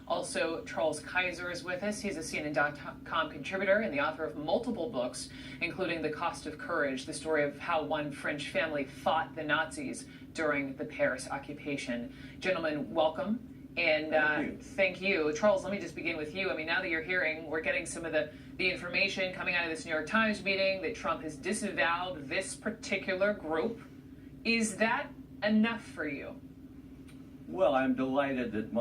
Also, Charles Kaiser is with us. He's a CNN.com contributor and the author of multiple books, including The Cost of Courage, the story of how one French family fought the Nazis during the Paris occupation. Gentlemen, welcome. And thank you. Charles, let me just begin with you. I mean, now that you're hearing, we're getting some of the information coming out of this New York Times meeting that Trump has disavowed this particular group. Is that enough for you? Well, I'm delighted that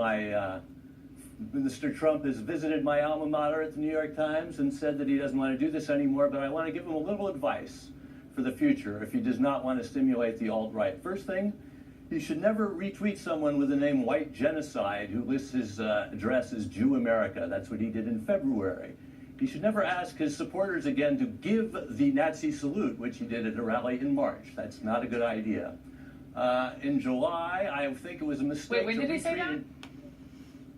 Mr. Trump has visited my alma mater at the New York Times and said that he doesn't want to do this anymore, but I want to give him a little advice for the future if he does not want to stimulate the alt-right. First thing, he should never retweet someone with the name White Genocide who lists his address as Jew America. That's what he did in February. He should never ask his supporters again to give the Nazi salute, which he did at a rally in March. That's not a good idea. In July, I think it was a mistake. Wait, when did he say that?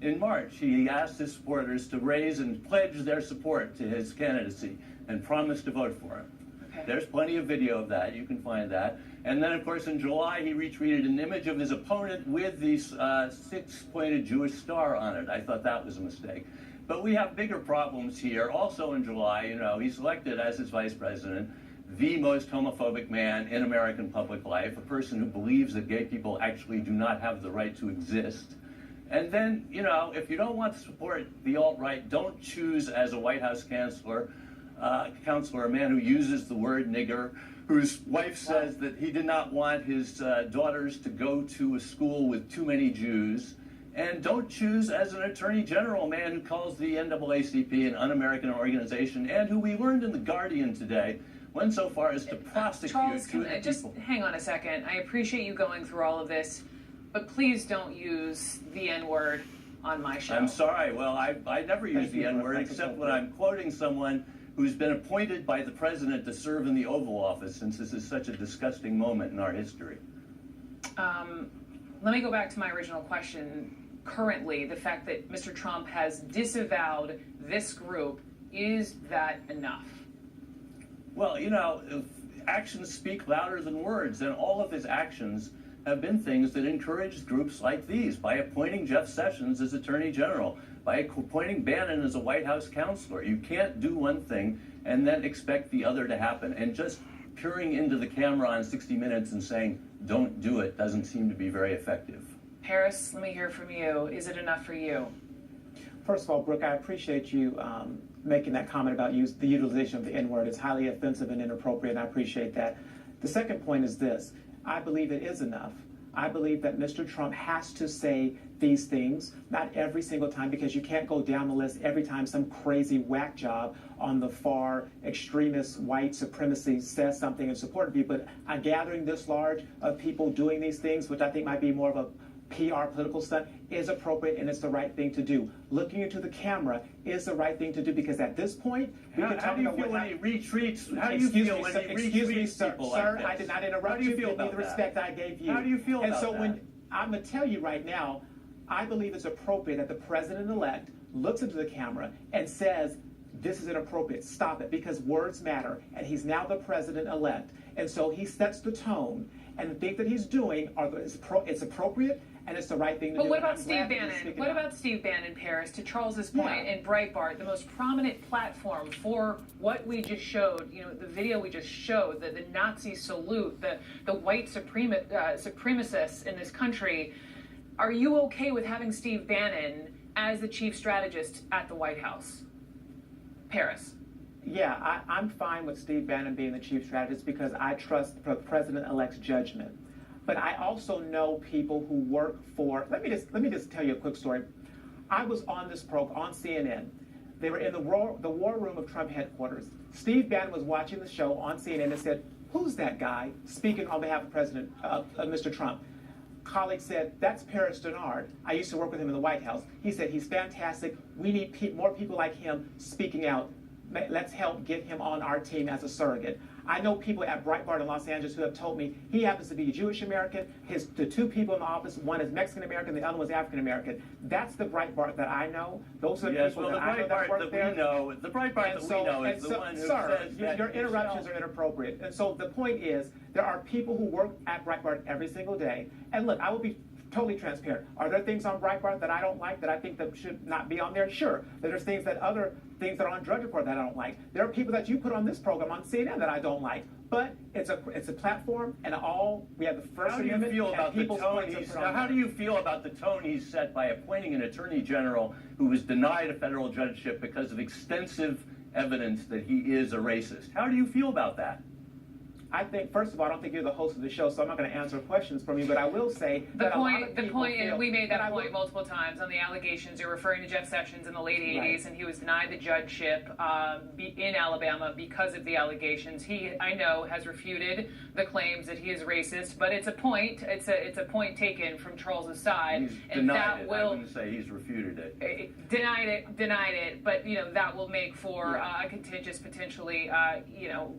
In March, he asked his supporters to raise and pledge their support to his candidacy and promise to vote for him. Okay. There's plenty of video of that. You can find that. And then, of course, in July, he retweeted an image of his opponent with the six-pointed Jewish star on it. I thought that was a mistake. But we have bigger problems here. Also in July, you know, he's elected as his vice president, the most homophobic man in American public life, a person who believes that gay people actually do not have the right to exist. And then, you know, if you don't want to support the alt-right, don't choose as a White House counselor a man who uses the word nigger, whose wife says that he did not want his daughters to go to a school with too many Jews. And don't choose as an attorney general a man who calls the NAACP an un-American organization, and who we learned in The Guardian today went so far as to prosecute Charles, just hang on a second. I appreciate you going through all of this, but please don't use the N-word on my show. I'm sorry. Well, I never use the N-word except when I'm quoting someone who's been appointed by the president to serve in the Oval Office, since this is such a disgusting moment in our history. Let me go back to my original question. Currently, the fact that Mr. Trump has disavowed this group, is that enough? Well, you know, actions speak louder than words, and all of his actions have been things that encourage groups like these, by appointing Jeff Sessions as Attorney General, by appointing Bannon as a White House counselor. You can't do one thing and then expect the other to happen. And just peering into the camera on 60 Minutes and saying, don't do it, doesn't seem to be very effective. Harris, let me hear from you. Is it enough for you? First of all, Brooke, I appreciate you making that comment about the utilization of the N-word. It's highly offensive and inappropriate, and I appreciate that. The second point is this. I believe it is enough. I believe that Mr. Trump has to say these things, not every single time, because you can't go down the list every time some crazy whack job on the far extremist white supremacy says something in support of you. But a gathering this large of people doing these things, which I think might be more of a PR political stunt, is appropriate, and it's the right thing to do. Looking into the camera is the right thing to do, because at this point, we can talk about what he retreats. How do you feel when he retreats people like this? Sir, I did not interrupt you. Give me the respect I gave you. How do you feel about that? And so when I'm going to tell you right now, I believe it's appropriate that the president-elect looks into the camera and says, this is inappropriate, stop it, because words matter, and he's now the president-elect. And so he sets the tone, and the things that he's doing it's appropriate, and it's the right thing to do. But what about Steve Bannon? What about Steve Bannon, Paris? To Charles's point, in Breitbart, the most prominent platform for what we just showed, you know, the video we just showed, the Nazi salute, the white supremacists in this country. Are you okay with having Steve Bannon as the chief strategist at the White House? Paris. Yeah, I'm fine with Steve Bannon being the chief strategist, because I trust the president-elect's judgment. But I also know people who work for, let me just tell you a quick story. I was on this program on CNN. They were in the war room of Trump headquarters. Steve Bannon was watching the show on CNN and said, who's that guy speaking on behalf of Mr. Trump? Colleague said, that's Paris Denard. I used to work with him in the White House. He said, he's fantastic. We need more people like him speaking out. Let's help get him on our team as a surrogate. I know people at Breitbart in Los Angeles who have told me he happens to be a Jewish American. The two people in the office, one is Mexican American, the other one is African American. That's the Breitbart that I know. Those are the people that I know that work there. The Breitbart that we know is the one who says that your interruptions are inappropriate. And so the point is, there are people who work at Breitbart every single day. And look, I will be totally transparent. Are there things on Breitbart that I don't like that I think that should not be on there? Sure. There's things that are on Drudge Report that I don't like. There are people that you put on this program on CNN that I don't like. But it's a platform, and we have the First Amendment. How do you feel about the tone he's set by appointing an attorney general who was denied a federal judgeship because of extensive evidence that he is a racist? How do you feel about that? I think, first of all, I don't think you're the host of the show, so I'm not going to answer questions from you, but I will say that and we made that point multiple times on the allegations. You're referring to Jeff Sessions in the late 80s, right, and he was denied the judgeship in Alabama because of the allegations. He, I know, has refuted the claims that he is racist, but it's a point taken from Charles's side. He's denied it. I wouldn't say he's refuted it. Denied it, but that will make for a contentious, potentially,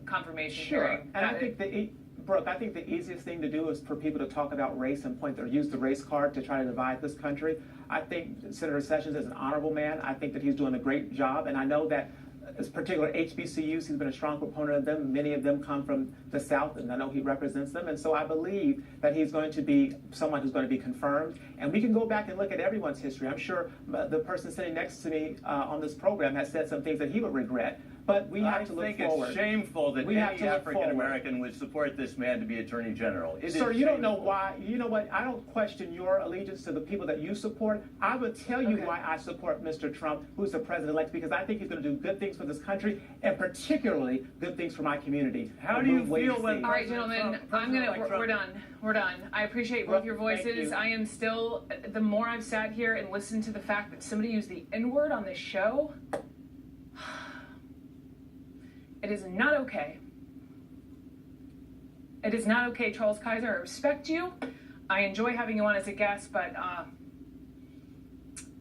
confirmation hearing. And I think the easiest thing to do is for people to talk about race and use the race card to try to divide this country. I think Senator Sessions is an honorable man. I think that he's doing a great job, and I know that as particular HBCUs, he's been a strong proponent of them. Many of them come from the South, and I know he represents them. And so I believe that he's going to be someone who's going to be confirmed. And we can go back and look at everyone's history. I'm sure the person sitting next to me on this program has said some things that he would regret. But we have to look forward. I think it's shameful that any African American would support this man to be Attorney General. Sir, you don't know why. You know what? I don't question your allegiance to the people that you support. I will tell you why I support Mr. Trump, who's the president-elect, because I think he's going to do good things for this country, and particularly good things for my community. How do you feel when... All right, gentlemen, we're done. We're done. I appreciate both your voices. I am still, the more I've sat here and listened to the fact that somebody used the N-word on this show, it is not okay. It is not okay, Charles Kaiser. I respect you. I enjoy having you on as a guest, but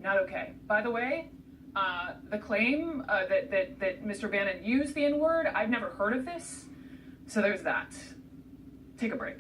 not okay. By the way, the claim that Mr. Bannon used the N-word, I've never heard of this. So there's that. Take a break.